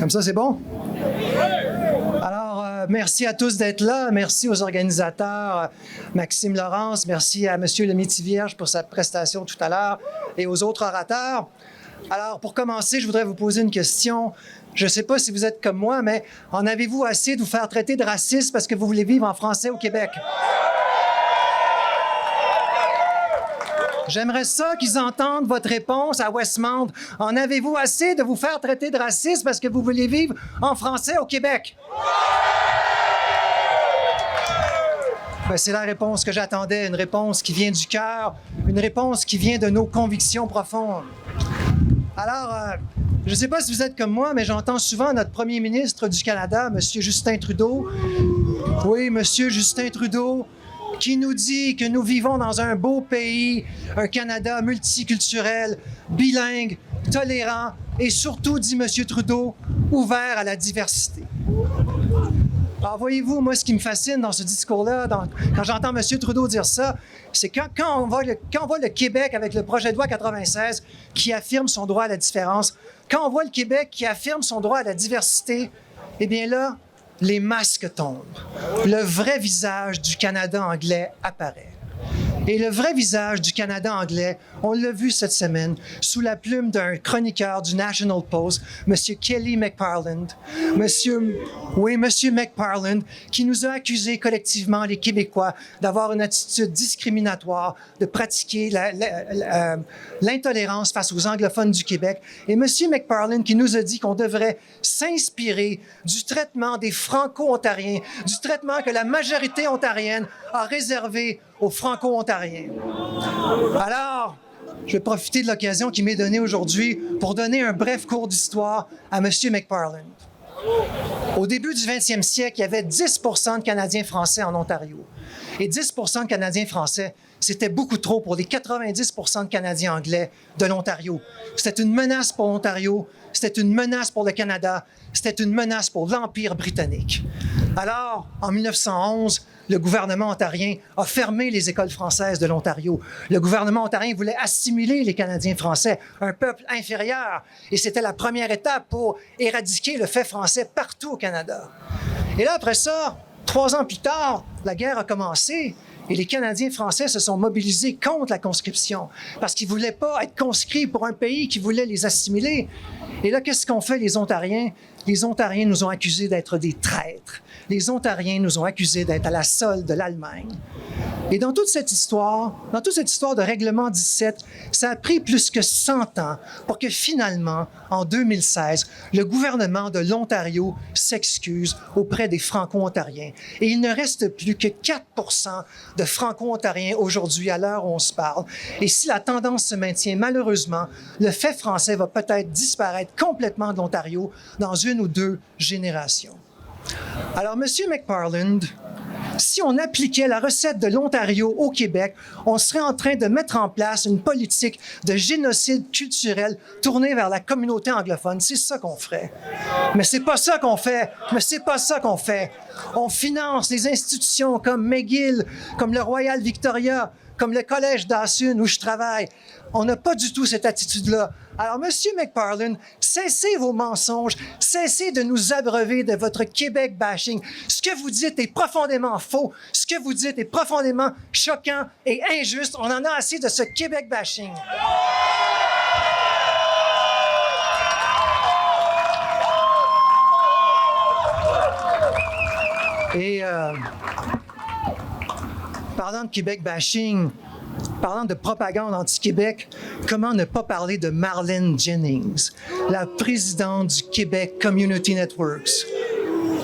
Comme ça, c'est bon? Alors, merci à tous d'être là. Merci aux organisateurs, Maxime Laurence. Merci à M. le Métis-Vierge pour sa prestation tout à l'heure et aux autres orateurs. Alors, pour commencer, je voudrais vous poser une question. Je ne sais pas si vous êtes comme moi, mais en avez-vous assez de vous faire traiter de raciste parce que vous voulez vivre en français au Québec? J'aimerais ça qu'ils entendent votre réponse à Westmount. En avez-vous assez de vous faire traiter de raciste parce que vous voulez vivre en français au Québec? Ben, c'est la réponse que j'attendais, une réponse qui vient du cœur, une réponse qui vient de nos convictions profondes. Alors, je ne sais pas si vous êtes comme moi, mais j'entends souvent notre premier ministre du Canada, M. Justin Trudeau. Oui, M. Justin Trudeau, qui nous dit que nous vivons dans un beau pays, un Canada multiculturel, bilingue, tolérant et surtout, dit M. Trudeau, ouvert à la diversité. Alors, voyez-vous, moi, ce qui me fascine dans ce discours-là, quand j'entends M. Trudeau dire ça, c'est quand on voit le Québec avec le projet de loi 96 qui affirme son droit à la différence, quand on voit le Québec qui affirme son droit à la diversité, eh bien là, les masques tombent. Le vrai visage du Canada anglais apparaît. Et le vrai visage du Canada anglais, on l'a vu cette semaine, sous la plume d'un chroniqueur du National Post, M. Kelly McParland. M. McParland, qui nous a accusés collectivement, les Québécois, d'avoir une attitude discriminatoire, de pratiquer l'intolérance face aux anglophones du Québec. Et M. McParland qui nous a dit qu'on devrait s'inspirer du traitement des Franco-Ontariens, du traitement que la majorité ontarienne a réservé aux Franco-Ontariens. Alors, je vais profiter de l'occasion qui m'est donnée aujourd'hui pour donner un bref cours d'histoire à M. McParland. Au début du 20e siècle, il y avait 10 % de Canadiens français en Ontario. Et 10 % de Canadiens français, c'était beaucoup trop pour les 90 % de Canadiens anglais de l'Ontario. C'était une menace pour l'Ontario, c'était une menace pour le Canada, c'était une menace pour l'Empire britannique. Alors, en 1911, le gouvernement ontarien a fermé les écoles françaises de l'Ontario. Le gouvernement ontarien voulait assimiler les Canadiens français, un peuple inférieur, et c'était la première étape pour éradiquer le fait français partout au Canada. Et là, après ça, 3 ans plus tard, la guerre a commencé et les Canadiens français se sont mobilisés contre la conscription parce qu'ils ne voulaient pas être conscrits pour un pays qui voulait les assimiler. Et là, qu'est-ce qu'ont fait les Ontariens? Les Ontariens nous ont accusés d'être des traîtres. Les Ontariens nous ont accusés d'être à la solde de l'Allemagne. Et dans toute cette histoire de Règlement 17, ça a pris plus que 100 ans pour que finalement, en 2016, le gouvernement de l'Ontario s'excuse auprès des Franco-Ontariens. Et il ne reste plus que 4 % de Franco-Ontariens aujourd'hui à l'heure où on se parle. Et si la tendance se maintient, malheureusement, le fait français va peut-être disparaître complètement de l'Ontario dans 1 ou 2 générations. Alors, M. McParland, si on appliquait la recette de l'Ontario au Québec, on serait en train de mettre en place une politique de génocide culturel tournée vers la communauté anglophone. C'est ça qu'on ferait. Mais c'est pas ça qu'on fait. On finance des institutions comme McGill, comme le Royal Victoria, comme le Collège Dawson où je travaille. On n'a pas du tout cette attitude-là. Alors, M. McParland, cessez vos mensonges, cessez de nous abreuver de votre Québec bashing. Ce que vous dites est profondément faux, ce que vous dites est profondément choquant et injuste. On en a assez de ce Québec bashing. Et parlant de Québec bashing, parlant de propagande anti-Québec, comment ne pas parler de Marlene Jennings, la présidente du Québec Community Networks,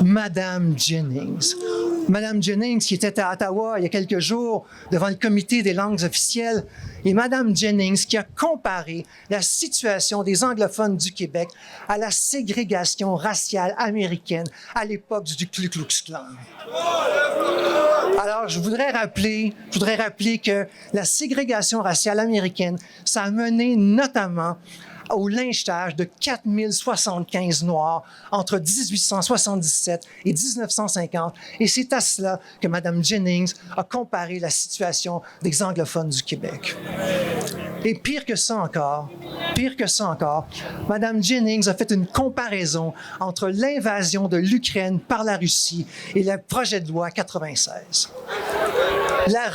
Madame Jennings. Madame Jennings qui était à Ottawa il y a quelques jours devant le comité des langues officielles et Madame Jennings qui a comparé la situation des anglophones du Québec à la ségrégation raciale américaine à l'époque du Ku Klux Klan. Alors, je voudrais rappeler que la ségrégation raciale américaine, ça a mené notamment au lynchage de 4075 Noirs entre 1877 et 1950. Et c'est à cela que Mme Jennings a comparé la situation des anglophones du Québec. Et pire que ça encore, Mme Jennings a fait une comparaison entre l'invasion de l'Ukraine par la Russie et le projet de loi 96. La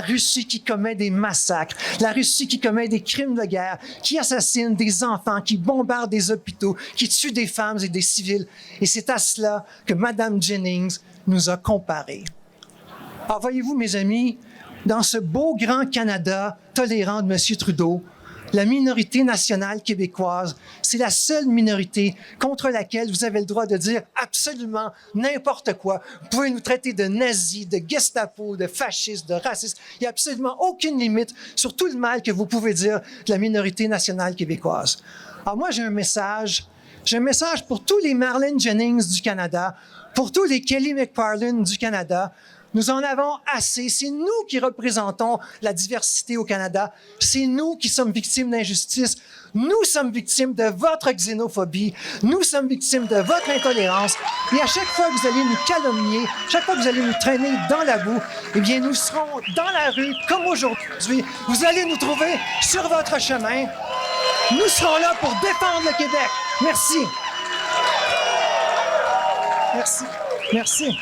Russie qui commet des massacres, la Russie qui commet des crimes de guerre, qui assassine des enfants, qui bombarde des hôpitaux, qui tue des femmes et des civils. Et c'est à cela que Mme Jennings nous a comparés. Alors voyez-vous, mes amis, dans ce beau grand Canada tolérant de M. Trudeau, la minorité nationale québécoise, c'est la seule minorité contre laquelle vous avez le droit de dire absolument n'importe quoi. Vous pouvez nous traiter de nazis, de Gestapo, de fascistes, de racistes. Il n'y a absolument aucune limite sur tout le mal que vous pouvez dire de la minorité nationale québécoise. Alors moi, j'ai un message pour tous les Marlene Jennings du Canada, pour tous les Kelly McParland du Canada. Nous en avons assez. C'est nous qui représentons la diversité au Canada. C'est nous qui sommes victimes d'injustice. Nous sommes victimes de votre xénophobie. Nous sommes victimes de votre intolérance. Et à chaque fois que vous allez nous calomnier, chaque fois que vous allez nous traîner dans la boue, eh bien, nous serons dans la rue comme aujourd'hui. Vous allez nous trouver sur votre chemin. Nous serons là pour défendre le Québec. Merci. Merci. Merci.